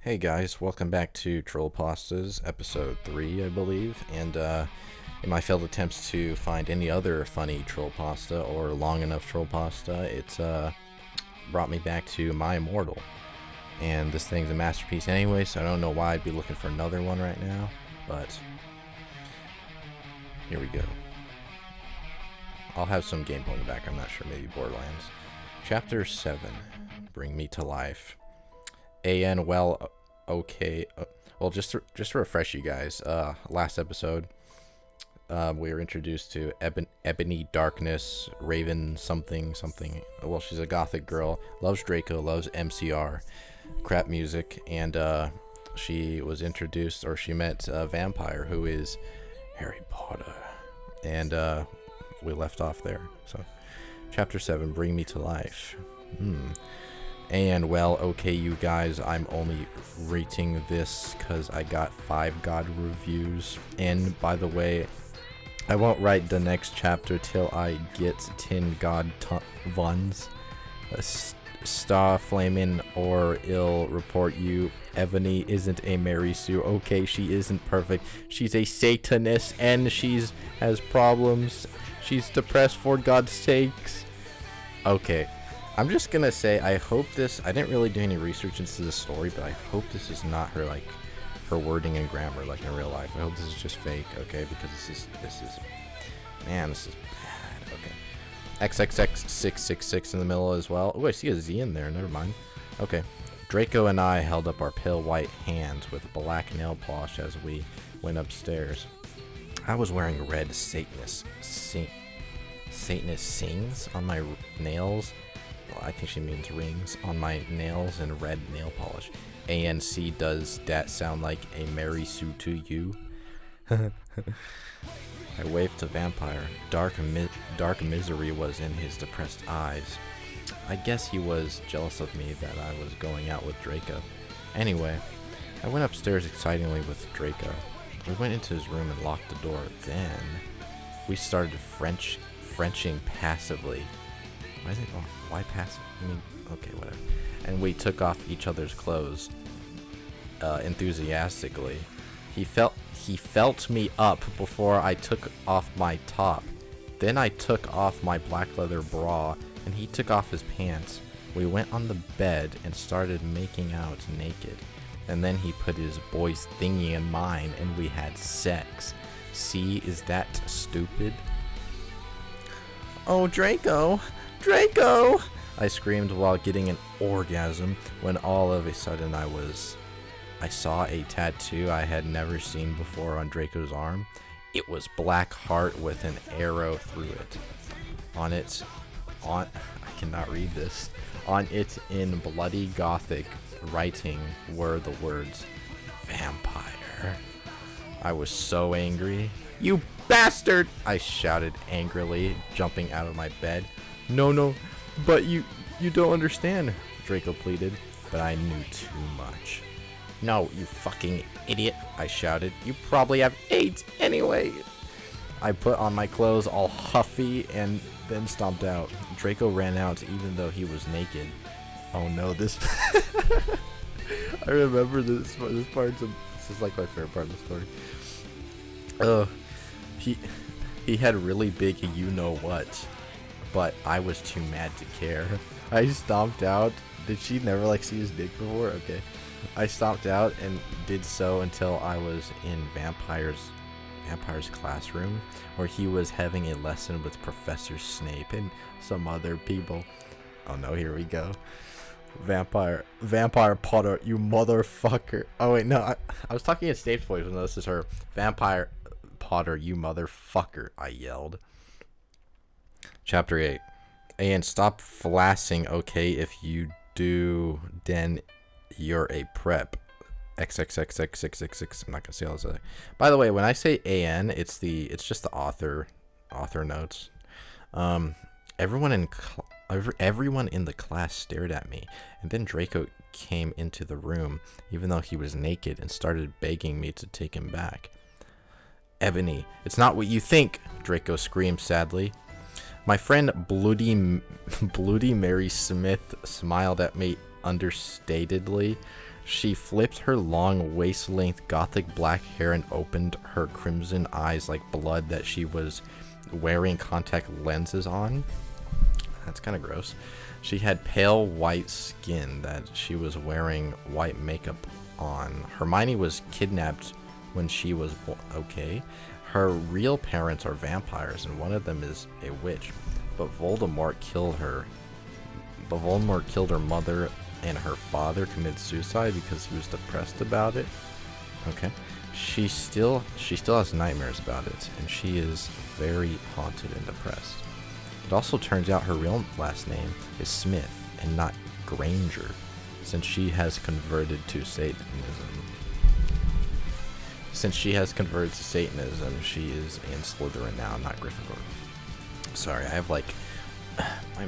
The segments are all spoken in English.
Hey guys, welcome back to Trollpastas, episode 3, I believe, and in my failed attempts to find any other funny troll pasta or long enough troll pasta, it's brought me back to my Immortal, and this thing's a masterpiece anyway, so I don't know why I'd be looking for another one right now, but here we go. I'll have some gameplay in the back, I'm not sure, maybe Borderlands. Chapter 7, Bring Me to Life. Okay. Well, just to refresh you guys, last episode, we were introduced to Ebony Darkness, Raven something. Well, she's a gothic girl, loves Draco, loves MCR, crap music, and she was introduced, or she met a vampire who is Harry Potter, and we left off there. So, Chapter 7, Bring Me to Life. And well, okay, you guys, I'm only rating this because I got 5 God reviews. And by the way, I won't write the next chapter till I get 10 God ones. Star Flamin' or I'll report you. Ebony isn't a Mary Sue. Okay, she isn't perfect. She's a Satanist and has problems. She's depressed, for God's sakes. Okay. I'm just gonna say, I hope this, I didn't really do any research into the story, but I hope this is not her, like, her wording and grammar, like, in real life. I hope this is just fake, okay, because this is bad, okay. XXX666 in the middle as well. Oh, I see a Z in there, never mind. Okay. Draco and I held up our pale white hands with black nail polish as we went upstairs. I was wearing red Satanist sings on my nails. I think she means rings on my nails and red nail polish. ANC, does that sound like a Mary Sue to you? I waved to Vampire. Dark misery was in his depressed eyes. I guess he was jealous of me that I was going out with Draco. Anyway, I went upstairs excitingly with Draco. We went into his room and locked the door. Then we started Frenching passively. Why passive? I mean, okay, whatever. And we took off each other's clothes enthusiastically. He felt me up before I took off my top. Then I took off my black leather bra, and he took off his pants. We went on the bed and started making out naked. And then he put his boy's thingy in mine, and we had sex. See, is that stupid? Oh, Draco! Draco! I screamed while getting an orgasm when all of a sudden I saw a tattoo I had never seen before on Draco's arm. It was black heart with an arrow through it. I cannot read this. On it in bloody gothic writing were the words, vampire. I was so angry. You bastard! I shouted angrily, jumping out of my bed. No, but you don't understand, Draco pleaded, but I knew too much. No, you fucking idiot, I shouted. You probably have AIDS anyway. I put on my clothes all huffy and then stomped out. Draco ran out even though he was naked. Oh no, this... I remember this part. This is like my favorite part of the story. He had really big you-know-what. But I was too mad to care. I stomped out. Did she never like see his dick before? Okay. I stomped out and did so until I was in Vampire's classroom, where he was having a lesson with Professor Snape and some other people. Oh no, here we go. Vampire Potter, you motherfucker. Oh wait, no, I was talking in Snape's voice. No, this is her. Vampire Potter, you motherfucker, I yelled. Chapter 8. And stop flassing, okay? If you do, then you're a prep. XXXX666. I'm not gonna say all this. By the way, when I say AN, it's just the author notes. Everyone in the class stared at me, and then Draco came into the room, even though he was naked, and started begging me to take him back. Ebony, it's not what you think, Draco screamed sadly. My friend Bloody Mary Smith smiled at me understatedly. She flipped her long waist-length gothic black hair and opened her crimson eyes like blood that she was wearing contact lenses on. That's kind of gross. She had pale white skin that she was wearing white makeup on. Hermione was kidnapped when she was okay. Her real parents are vampires and one of them is a witch. But Voldemort killed her. But Voldemort killed her mother and her father committed suicide because he was depressed about it. Okay. She still has nightmares about it, and she is very haunted and depressed. It also turns out her real last name is Smith and not Granger, since she has converted to Satanism. She is in Slytherin now, not Gryffindor. Sorry, I have my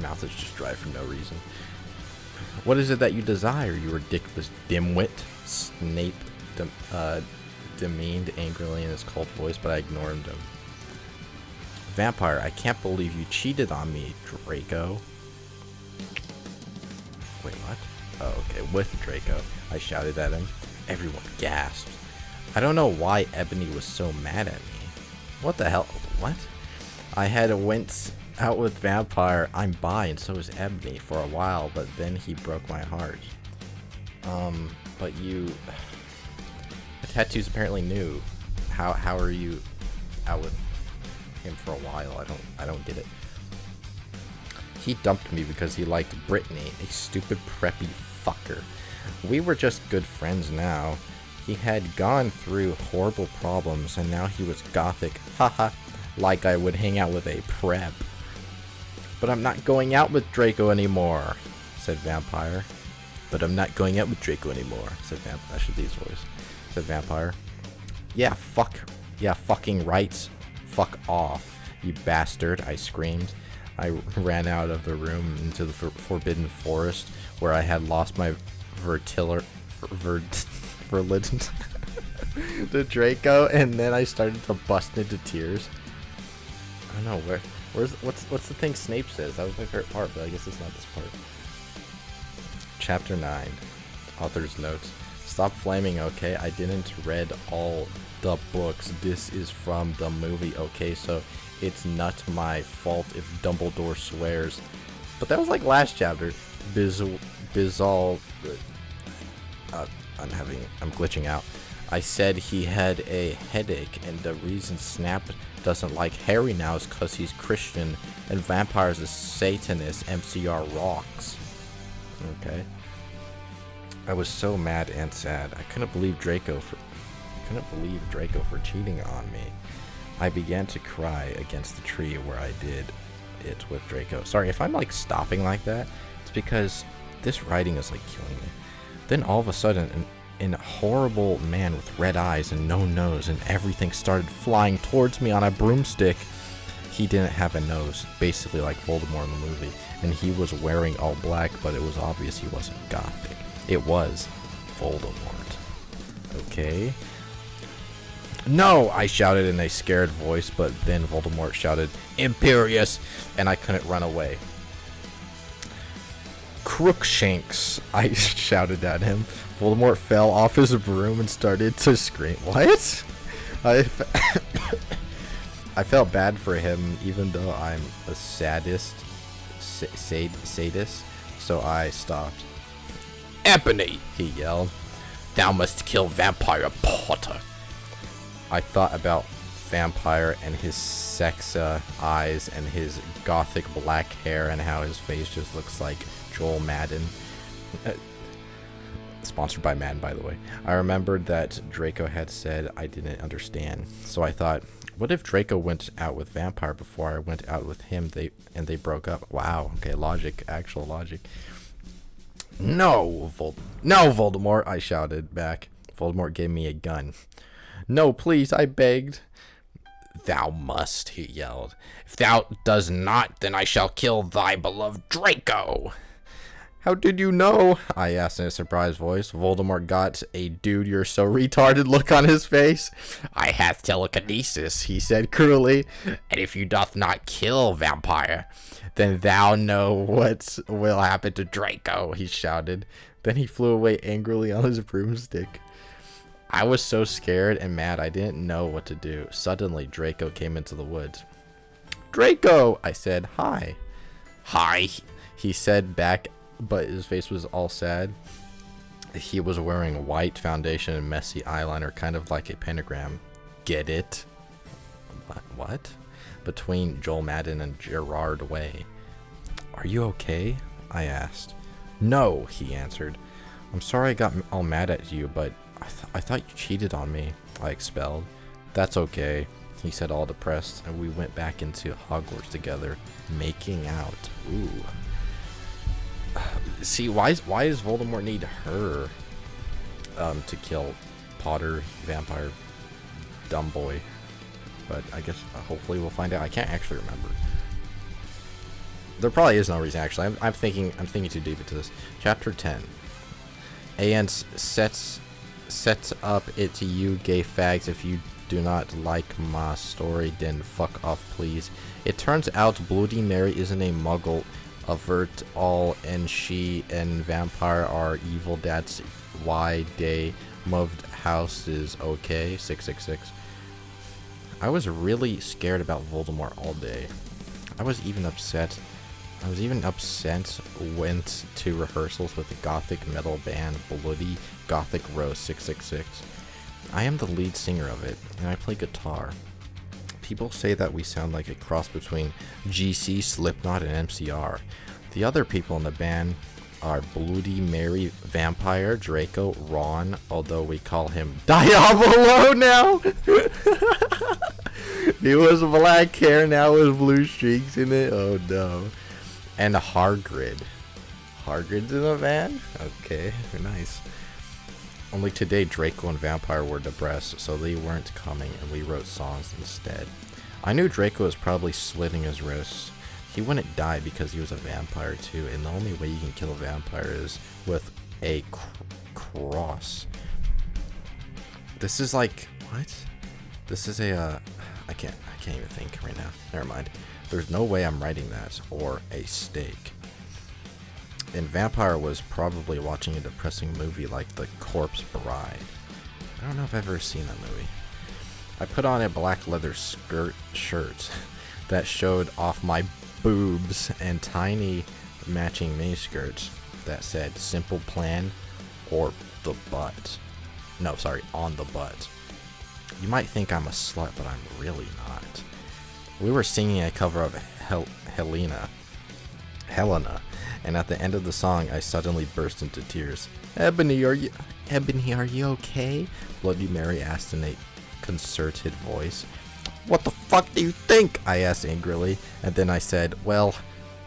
mouth is just dry for no reason. What is it that you desire, you ridiculous dimwit? Snape demeaned angrily in his cold voice, but I ignored him. Vampire, I can't believe you cheated on me, Draco. Wait, what? Oh, okay, with Draco. I shouted at him. Everyone gasped. I don't know why Ebony was so mad at me. What the hell? What? I had went out with Vampire. I'm bi, and so is Ebony for a while, but then he broke my heart. But you... The tattoo's apparently new. How are you out with him for a while? I don't get it. He dumped me because he liked Brittany, a stupid preppy fucker. We were just good friends now. He had gone through horrible problems and now he was gothic. Haha, like I would hang out with a prep. But I'm not going out with Draco anymore, said Vampire. But I'm not going out with Draco anymore, said Vampire. I should leave his voice. Said Vampire. Yeah, fucking right. Fuck off, you bastard, I screamed. I ran out of the room into the forbidden forest where I had lost my religion to Draco, and then I started to bust into tears. I don't know, what's the thing Snape says? That was my favorite part, but I guess it's not this part. Chapter 9. Author's notes. Stop flaming, okay? I didn't read all the books. This is from the movie, okay? So it's not my fault if Dumbledore swears. But that was like last chapter. Bizal. I'm glitching out. I said he had a headache, and the reason Snap doesn't like Harry now is because he's Christian and Vampires is Satanist. MCR rocks. Okay. I was so mad and sad. I couldn't believe Draco for cheating on me. I began to cry against the tree where I did it with Draco. Sorry if I'm like stopping like that. It's because this writing is like killing me. Then all of a sudden, an horrible man with red eyes and no nose and everything started flying towards me on a broomstick. He didn't have a nose, basically like Voldemort in the movie, and he was wearing all black, but it was obvious he wasn't gothic. It was Voldemort. Okay. No, I shouted in a scared voice, but then Voldemort shouted, Imperious, and I couldn't run away. Crookshanks, I shouted at him. Voldemort fell off his broom and started to scream. What? I felt bad for him, even though I'm a sadist, so I stopped. Ebony, he yelled. Thou must kill Vampire Potter. I thought about Vampire and his sex eyes and his gothic black hair and how his face just looks like Joel Madden. Sponsored by Madden, by the way. I remembered that Draco had said I didn't understand. So I thought, what if Draco went out with Vampire before I went out with him and they broke up? Wow, okay, logic, actual logic. No, Voldemort, I shouted back. Voldemort gave me a gun. No, please, I begged. Thou must, he yelled. If thou does not, then I shall kill thy beloved Draco. How did you know? I asked in a surprised voice. Voldemort got a dude you're so retarded look on his face. I hath telekinesis, he said cruelly. And if you doth not kill Vampire, then thou know what will happen to Draco, he shouted. Then he flew away angrily on his broomstick. I was so scared and mad I didn't know what to do. Suddenly, Draco came into the woods. Draco! I said, hi. Hi, he said back, but his face was all sad. He was wearing white foundation and messy eyeliner, kind of like a pentagram. Get it? What? Between Joel Madden and Gerard Way. Are you okay? I asked. No, he answered. I'm sorry I got all mad at you, but I thought you cheated on me, I expelled. That's okay, he said, all depressed, and we went back into Hogwarts together, making out. Ooh. See, why does Voldemort need her to kill Potter, vampire, dumb boy? But I guess hopefully we'll find out. I can't actually remember. There probably is no reason actually. I'm thinking too deep into this. Chapter 10. AN sets up it to you gay fags. If you do not like my story, then fuck off please. It turns out Bloody Mary isn't a muggle. Avert all, and she and vampire are evil. That's why they moved houses. Okay, 666. I was really scared about Voldemort all day. I was even upset. Went to rehearsals with the gothic metal band Bloody Gothic Rose 666. I am the lead singer of it, and I play guitar. People say that we sound like a cross between GC, Slipknot, and MCR. The other people in the band are Bloody Mary, Vampire, Draco, Ron, although we call him Diablo now. He was black hair, now with blue streaks in it. Oh no. And Hagrid. Hagrid's in the band? Okay, nice. Only today Draco and Vampire were depressed, so they weren't coming, and we wrote songs instead. I knew Draco was probably slitting his wrists. He wouldn't die because he was a vampire too, and the only way you can kill a vampire is with a cross. This is like, what? This is a, I can't even think right now. Never mind. There's no way I'm writing that, or a stake. And Vampire was probably watching a depressing movie like The Corpse Bride. I don't know if I've ever seen that movie. I put on a black leather shirt that showed off my boobs and tiny matching miniskirts that said simple plan or the butt. No, sorry, on the butt. You might think I'm a slut, but I'm really not. We were singing a cover of Helena, and at the end of the song, I suddenly burst into tears. Ebony, are you okay? Bloody Mary asked in a concerted voice. What the fuck do you think? I asked angrily, and then I said, well,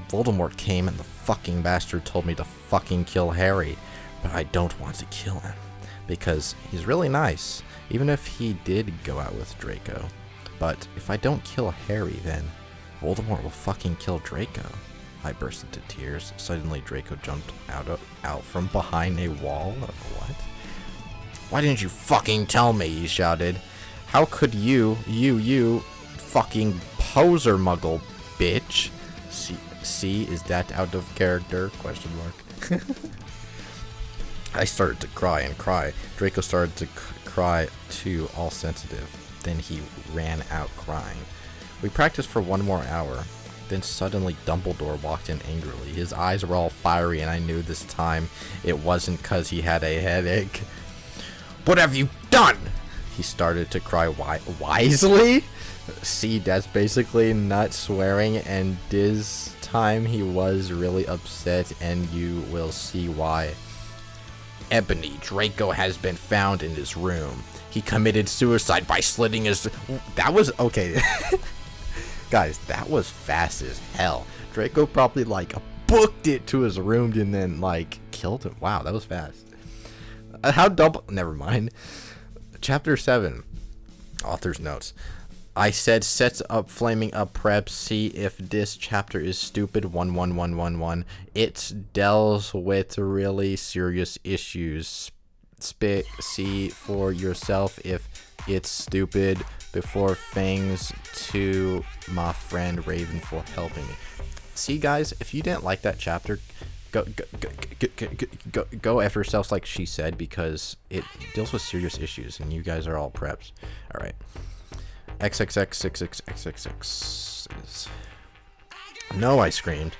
Voldemort came and the fucking bastard told me to fucking kill Harry, but I don't want to kill him, because he's really nice, even if he did go out with Draco. But if I don't kill Harry, then Voldemort will fucking kill Draco. I burst into tears. Suddenly Draco jumped out from behind a wall. What? Why didn't you fucking tell me? He shouted. How could you fucking poser muggle bitch? See, is that out of character? Question mark. I started to cry and cry. Draco started to cry too, all sensitive. Then he ran out crying. We practiced for 1 more hour. Then suddenly Dumbledore walked in angrily. His eyes were all fiery, and I knew this time it wasn't cause he had a headache. What have you done? He started to cry wisely? See, that's basically not swearing, and this time he was really upset, and you will see why. Ebony, Draco has been found in his room. He committed suicide by slitting his... That was... Okay. Guys, that was fast as hell. Draco probably, like, booked it to his room and then, like, killed him. Wow, that was fast. How double... Never mind. Chapter 7. Author's notes. I said sets up flaming up prep. See if this chapter is stupid. 11111. It deals with really serious issues. See for yourself if it's stupid. Before thanks to my friend Raven for helping me. See, guys, if you didn't like that chapter, go F yourselves, like she said, because it deals with serious issues, and you guys are all preps. All right. XXX. No, I screamed.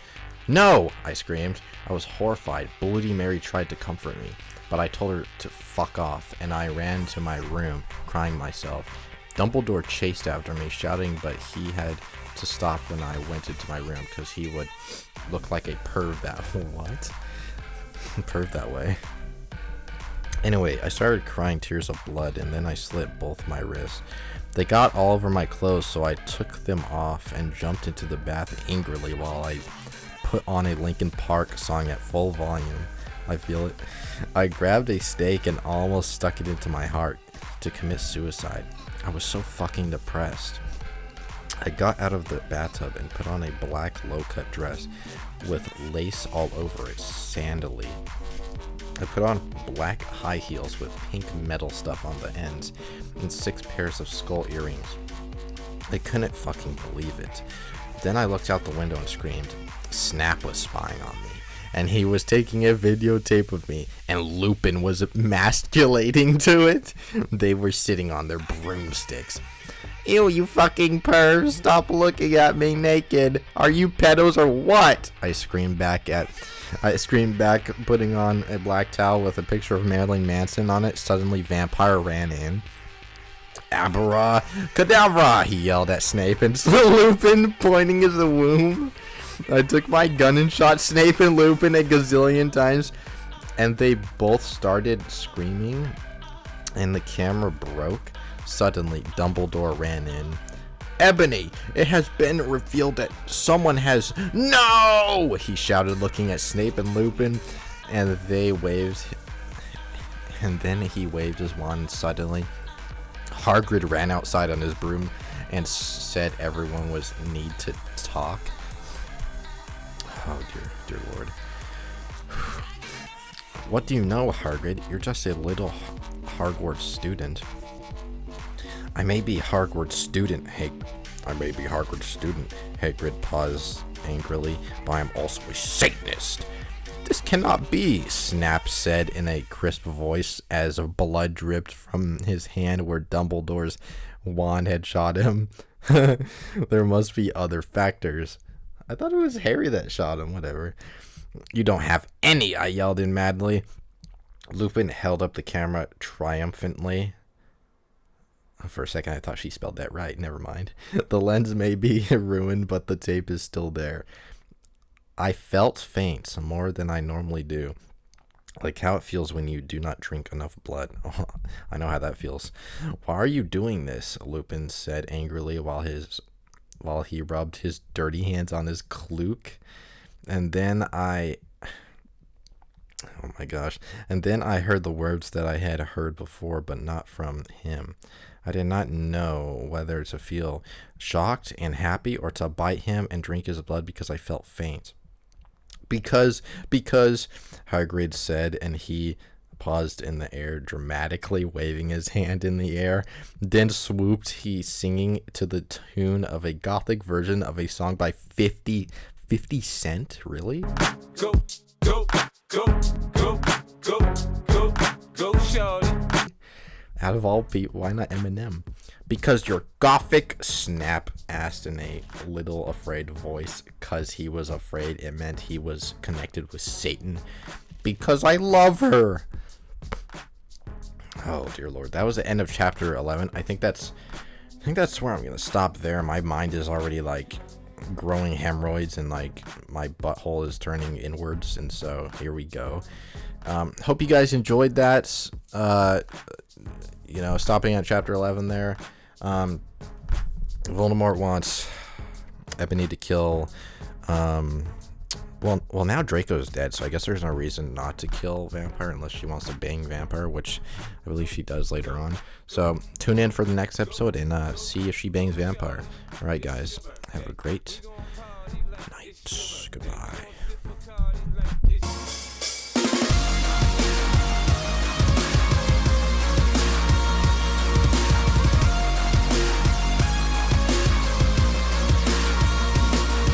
No, I screamed. I was horrified. Bloody Mary tried to comfort me, but I told her to fuck off, and I ran to my room, crying myself. Dumbledore chased after me, shouting, but he had to stop when I went into my room, because he would look like a perv that what? Perv that way. Anyway, I started crying tears of blood, and then I slit both my wrists. They got all over my clothes, so I took them off and jumped into the bath angrily while I put on a Linkin Park song at full volume. I feel it. I grabbed a stake and almost stuck it into my heart to commit suicide. I was so fucking depressed. I got out of the bathtub and put on a black low-cut dress with lace all over it, sandally. I put on black high heels with pink metal stuff on the ends and 6 pairs of skull earrings. I couldn't fucking believe it. Then I looked out the window and screamed. Snap was spying on me, and he was taking a videotape of me, and Loopin was emasculating to it. They were sitting on their broomsticks. Ew, you fucking perv, stop looking at me naked. Are you pedos or what? I screamed back, putting on a black towel with a picture of Marilyn Manson on it. Suddenly, Vampire ran in. Abra Cadabra, he yelled at Snape and Lupin, pointing at the womb. I took my gun and shot Snape and Lupin a gazillion times, and they both started screaming, and the camera broke. Suddenly, Dumbledore ran in. Ebony, it has been revealed that someone has... No! He shouted, looking at Snape and Lupin, and they waved... And then he waved his wand suddenly. Hagrid ran outside on his broom and said everyone was need to talk. Oh, dear Lord. What do you know, Hagrid? You're just a little Hogwarts student. I may be Hogwarts student, Hagrid paused angrily, but I'm also a Satanist. This cannot be, Snap said in a crisp voice as blood dripped from his hand where Dumbledore's wand had shot him. There must be other factors. I thought it was Harry that shot him, whatever. You don't have any, I yelled in madly. Lupin held up the camera triumphantly. For a second, I thought she spelled that right. Never mind. The lens may be ruined, but the tape is still there. I felt faint, more than I normally do. Like how it feels when you do not drink enough blood. Oh, I know how that feels. Why are you doing this? Lupin said angrily while he rubbed his dirty hands on his cloak. And then I heard the words that I had heard before, but not from him. I did not know whether to feel shocked and happy or to bite him and drink his blood because I felt faint. Because, Hagrid said, and he paused in the air, dramatically waving his hand in the air. Then swooped he, singing to the tune of a gothic version of a song by 50 Cent? Really? Go, go, go, go, go, go, go, shorty. Out of all people, why not Eminem? Because you're gothic, Snap asked in a little afraid voice. Because he was afraid it meant he was connected with Satan. Because I love her. Oh, dear Lord. That was the end of chapter 11. I think that's where I'm going to stop there. My mind is already, like, growing hemorrhoids, and, like, my butthole is turning inwards. And so, here we go. Hope you guys enjoyed that. Stopping at chapter 11 there. Voldemort wants Ebony to kill. Well, now Draco's dead, so I guess there's no reason not to kill Vampire unless she wants to bang Vampire, which I believe she does later on. So tune in for the next episode and see if she bangs Vampire. All right, guys, have a great night. Goodbye.